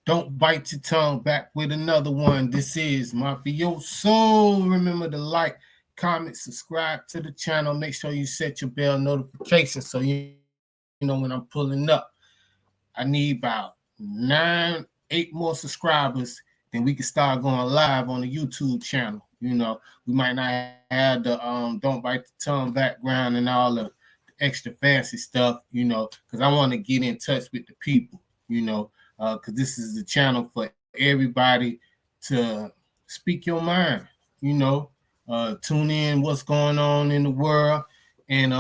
Don't bite your tongue, back with another one. This is Mafioso. Remember to like, comment, subscribe to the channel. Make sure you set your bell notification so you know when I'm pulling up. I need about 8 more subscribers. Then we can start going live on the YouTube channel. We might not have the don't bite the tongue background and all the extra fancy stuff, because I want to get in touch with the people, because this is the channel for everybody to speak your mind, you know, tune in what's going on in the world, and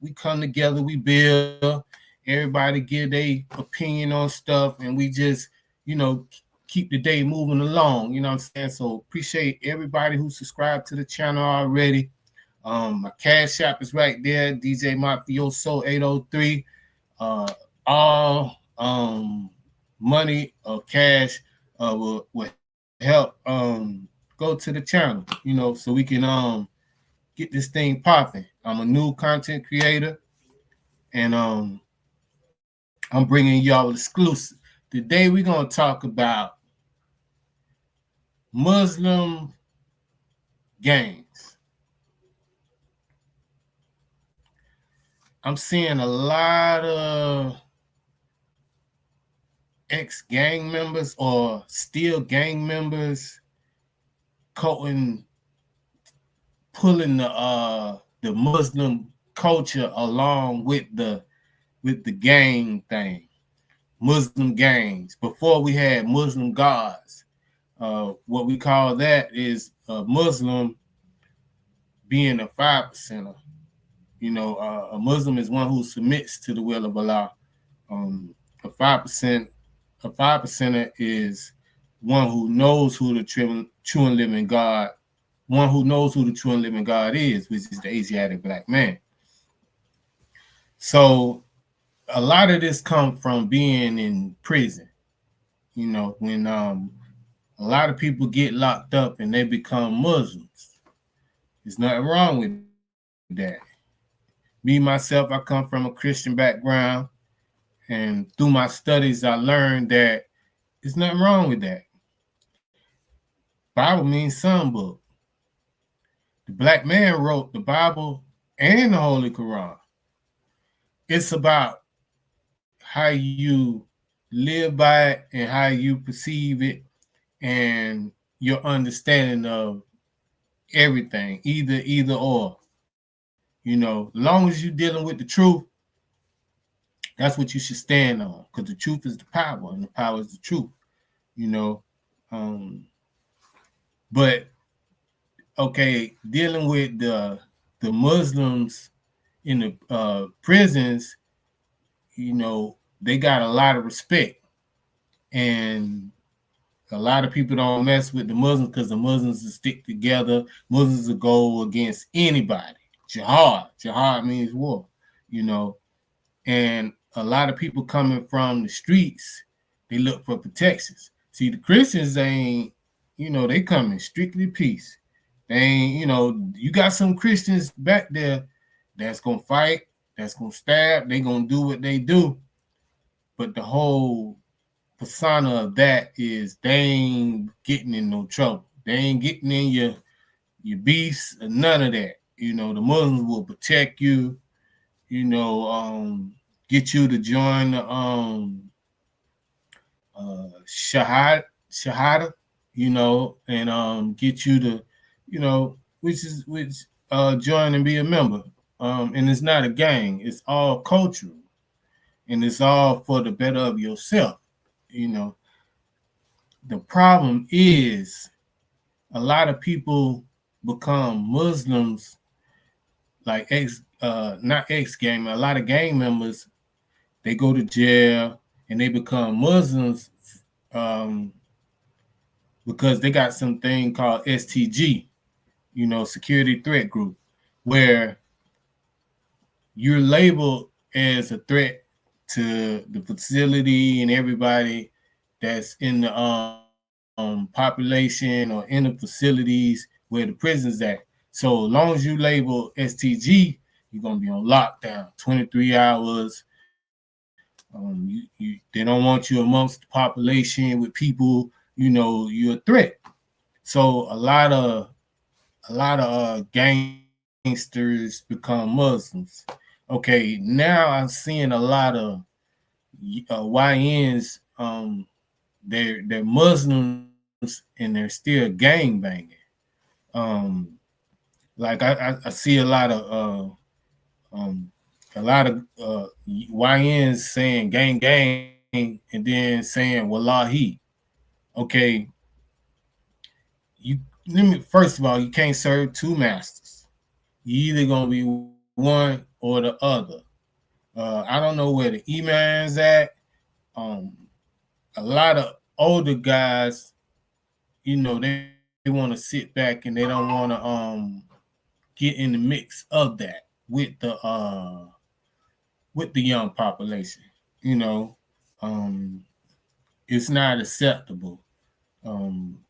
we come together, we build, everybody give their opinion on stuff, and we just, keep the day moving along, you know what I'm saying? So appreciate everybody who subscribed to the channel already. My cash app is right there, DJ Mafioso 803. All money or cash will help go to the channel, so we can get this thing popping. I'm a new content creator, and I'm bringing y'all exclusive. Today we're gonna talk about Muslim gangs. I'm seeing a lot of ex-gang members or still gang members pulling the Muslim culture along with the gang thing. Muslim gangs. Before we had Muslim gods. What we call that is a Muslim being a 5%er. A Muslim is one who submits to the will of Allah. A 5%er is one who knows who the true and living God, one who knows who the true and living God is, which is the Asiatic black man. So a lot of this comes from being in prison. When a lot of people get locked up and they become Muslims. There's nothing wrong with that. Me, myself, I come from a Christian background, and through my studies, I learned that there's nothing wrong with that. Bible means son book. The black man wrote the Bible and the Holy Quran. It's about how you live by it and how you perceive it and your understanding of everything, either or. As long as you're dealing with the truth, that's what you should stand on, because the truth is the power and the power is the truth. But okay, dealing with the Muslims in the prisons, they got a lot of respect, and a lot of people don't mess with the Muslims because the Muslims will stick together. Muslims will go against anybody. Jihad means war, and a lot of people coming from the streets, they look for protections. See, the Christians ain't, they coming strictly peace. They ain't, you got some Christians back there that's gonna fight, that's gonna stab, they gonna do what they do. But the whole persona of that is they ain't getting in no trouble. They ain't getting in your beefs or none of that. The Muslims will protect you, get you to join the Shahada, and get you to, which join and be a member. And it's not a gang, it's all cultural. And it's all for the better of yourself. The problem is a lot of people become Muslims, like not ex-gang, a lot of gang members, they go to jail and they become Muslims because they got something called STG, security threat group, where you're labeled as a threat to the facility and everybody that's in the population or in the facilities where the prison's at. So as long as you label STG, you're going to be on lockdown 23 hours, They don't want you amongst the population with people. You're a threat. So a lot of gangsters become Muslims. Okay, now I'm seeing a lot of YNs. They're Muslims and they're still gang banging. Um, like I see um, a lot of YNs saying gang gang and then saying wallahi. Okay, you let me first of all, you can't serve two masters. You either gonna be one or the other. I don't know where the iman's at. Um, a lot of older guys, they want to sit back and they don't want to get in the mix of that with the young population. You know, um, it's not acceptable.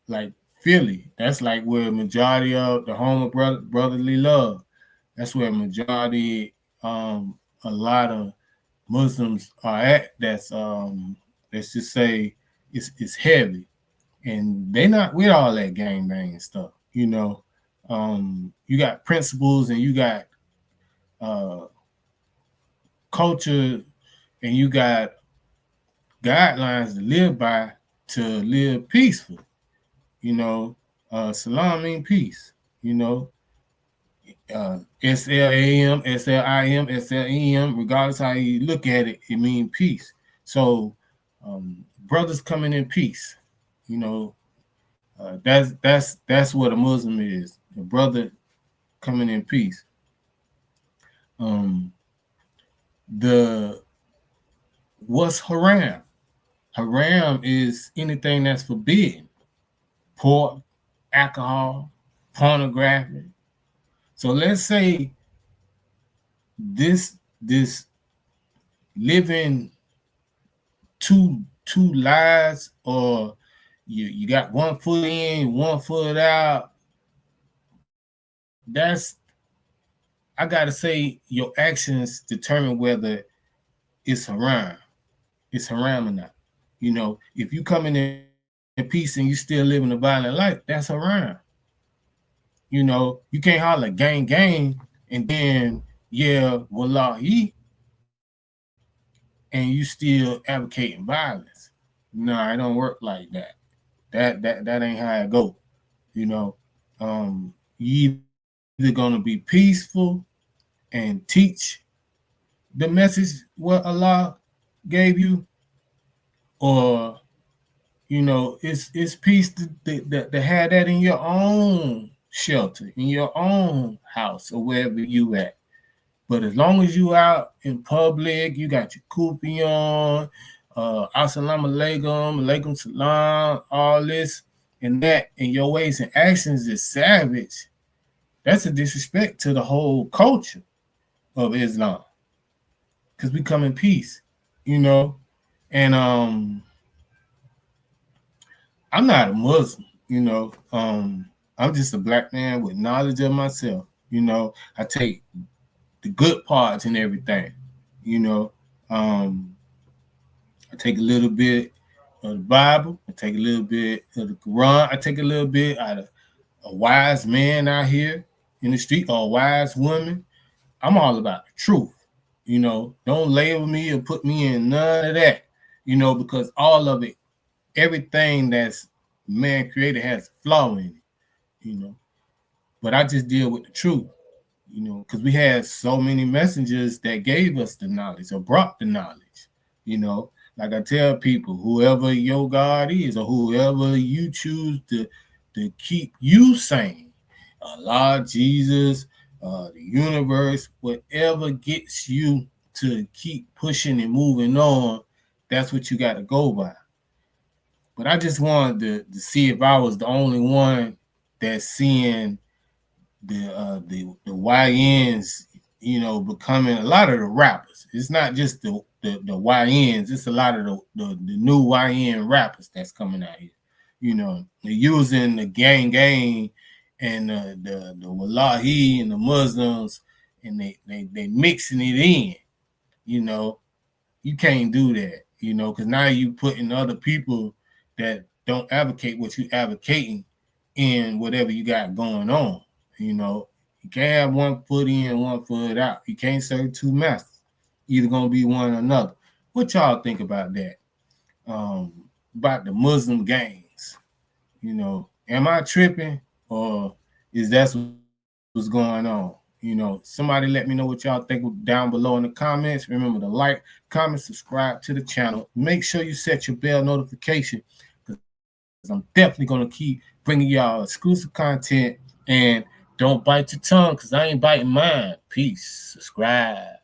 Like Philly, that's like where majority of the home of brotherly love. That's where majority, a lot of Muslims are at. That's let's just say it's heavy, and they not with all that gang banging stuff. You got principles and you got uh, culture and you got guidelines to live by to live peaceful. You know, salam mean peace. SLAM, SLIM, SLEM, regardless how you look at it, it means peace. So, brothers coming in peace. You know, that's what a Muslim is. A brother coming in peace. Um, the what's haram? Haram is anything that's forbidden. Pork, alcohol, pornography. So let's say this living two lives, or you got one foot in, one foot out. That's I gotta say your actions determine whether it's haram. It's haram or not. If you come in peace and you still living a violent life, that's haram. You can't holler gang and then wallahi and you still advocating violence. No, it don't work like that. That ain't how it go. You know, you either gonna be peaceful and teach the message what Allah gave you, or it's peace to have that in your own shelter, in your own house, or wherever you at. But as long as you out in public, you got your kufi on, assalamu alaikum, alaikum salam, all this and that, and your ways and actions is savage. That's a disrespect to the whole culture of Islam, because we come in peace, and I'm not a Muslim, I'm just a black man with knowledge of myself. I take the good parts and everything. You know, um, I take a little bit of the Bible. I take a little bit of the Quran. I take a little bit out of a wise man out here in the street or a wise woman. I'm all about the truth. Don't label me or put me in none of that. Because all of it, everything that's man created has a flaw in it. But I just deal with the truth. Because we had so many messengers that gave us the knowledge or brought the knowledge. Like I tell people, whoever your God is or whoever you choose to keep you sane, Allah, Jesus, the universe, whatever gets you to keep pushing and moving on, that's what you got to go by. But I just wanted to see if I was the only one that's seeing the YNs, becoming a lot of the rappers. It's not just the YNs, it's a lot of the new YN rappers that's coming out here. They're using the gang and the Wallahi and the Muslims, and they mixing it in, you can't do that, you know, because now you putting other people that don't advocate what you advocating in whatever you got going on. You know, you can't have one foot in, one foot out. You can't serve two masters. Either gonna be one or another. What y'all think about that? About the Muslim gangs? You know, am I tripping or is that what's going on? You know, somebody let me know what y'all think down below in the comments. Remember to like, comment, subscribe to the channel. Make sure you set your bell notification because I'm definitely going to keep bringing y'all exclusive content. And don't bite your tongue because I ain't biting mine. Peace. Subscribe.